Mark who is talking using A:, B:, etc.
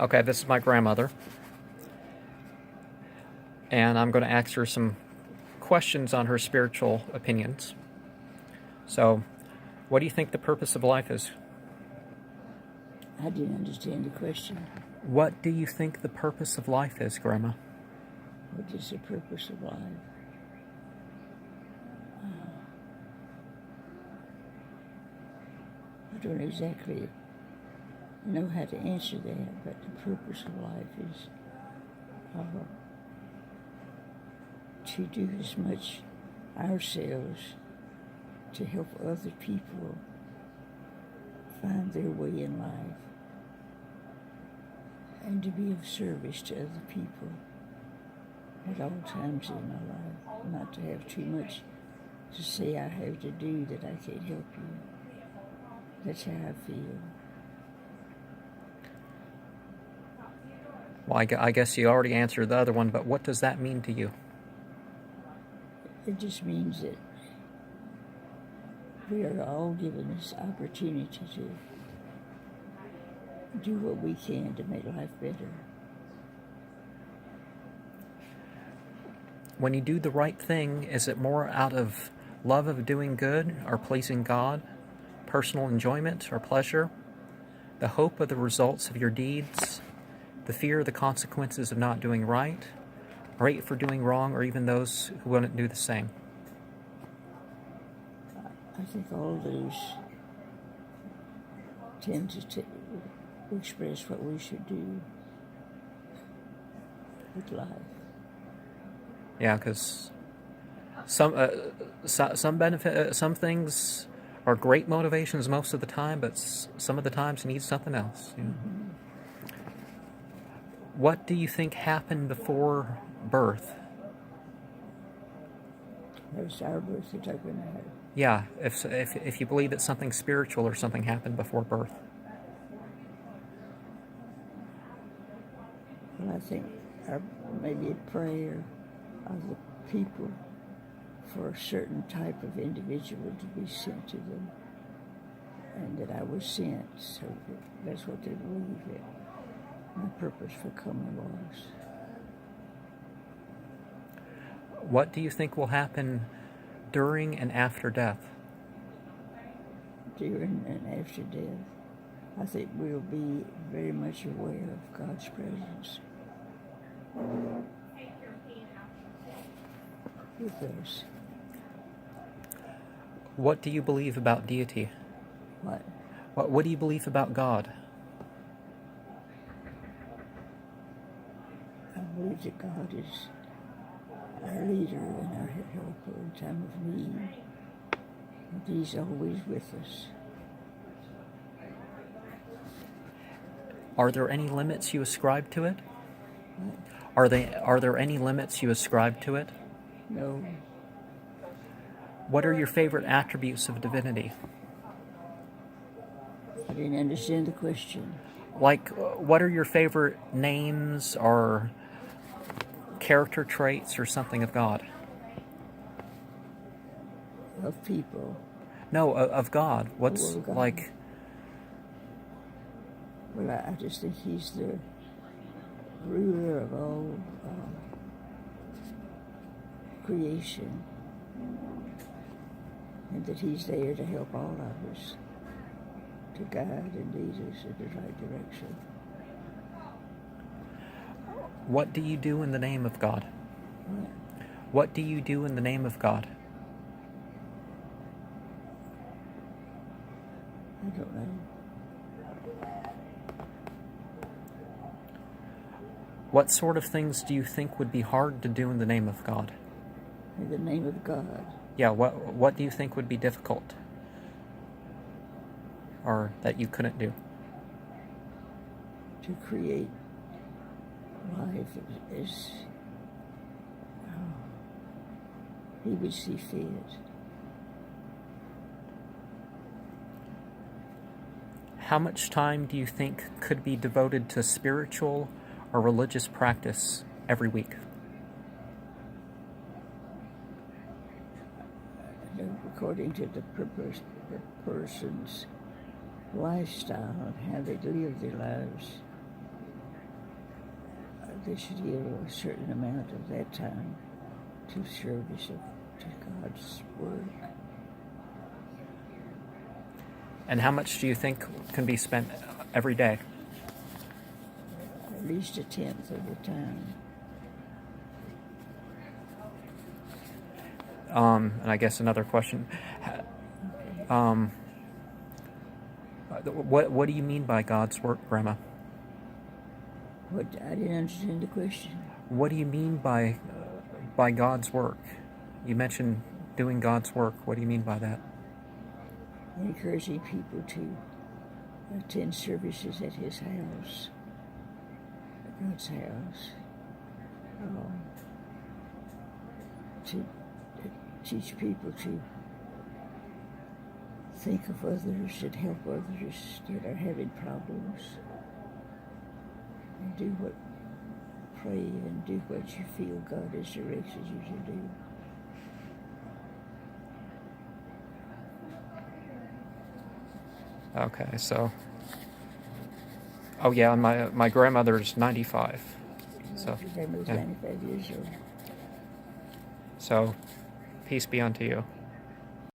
A: Okay, this is my grandmother, and I'm going to ask her some questions on her spiritual opinions. So, what do you think the purpose of life is?
B: I didn't understand the question.
A: What do you think the purpose of life is, Grandma?
B: What is the purpose of life? I don't exactly know how to answer that, but the purpose of life is to do as much ourselves to help other people find their way in life and to be of service to other people at all times in my life, not to have too much to say I have to do that I can't help you. That's how I feel.
A: Well, I guess you already answered the other one, but what does that mean to you?
B: It just means that we are all given this opportunity to do what we can to make life better.
A: When you do the right thing, is it more out of love of doing good or pleasing God, personal enjoyment or pleasure, the hope of the results of your deeds, the fear of the consequences of not doing right, rate for doing wrong, or even those who wouldn't do the same?
B: I think all of those tend to express what we should do with life.
A: Yeah, because some things are great motivations most of the time, but some of the times you need something else. You know?
B: Mm-hmm.
A: What do you think happened before birth?
B: There's our birth you're talking about.
A: Yeah, if you believe that something spiritual or something happened before birth.
B: Well, I think maybe a prayer of the people for a certain type of individual to be sent to them, and that I was sent, so that's what they believe that my purpose for coming was.
A: What do you think will happen during and after death?
B: During and after death, I think we'll be very much aware of God's presence with us.
A: What do you believe about deity?
B: What?
A: What do you believe about God?
B: I believe that God is our leader and our helper in time of need, and He's always with us.
A: Are there any limits you ascribe to it?
B: What?
A: Are there any limits you ascribe to it?
B: No.
A: What are your favorite attributes of divinity?
B: I didn't understand the question.
A: Like, what are your favorite names or character traits or something of God?
B: Of people.
A: No, of God. What's
B: of God.
A: like?
B: Well, I just think He's the ruler of all creation, and that He's there to help all of us, to guide and lead us in the right direction.
A: What do you do in the name of God?
B: What?
A: What do you do in the name of God?
B: I don't know.
A: What sort of things do you think would be hard to do in the name of God?
B: In the name of God.
A: Yeah, what do you think would be difficult? Or that you couldn't do?
B: To create life as He would see fit.
A: How much time do you think could be devoted to spiritual or religious practice every week?
B: According to the person's lifestyle and how they live their lives, they should give a certain amount of that time to service to God's work.
A: And how much do you think can be spent every day?
B: At least a tenth of the time.
A: And I guess another question. What do you mean by God's work, Grandma?
B: What, I didn't understand the question.
A: What do you mean by God's work? You mentioned doing God's work. What do you mean by that?
B: Encouraging people to attend services at His house, at God's house, to teach people to think of others and help others that are having problems, and pray and do what you feel God has directed you to do.
A: Okay, so, oh yeah, my grandmother's 95. So,
B: Your grandmother's
A: yeah.
B: 95 years old.
A: So, peace be unto you.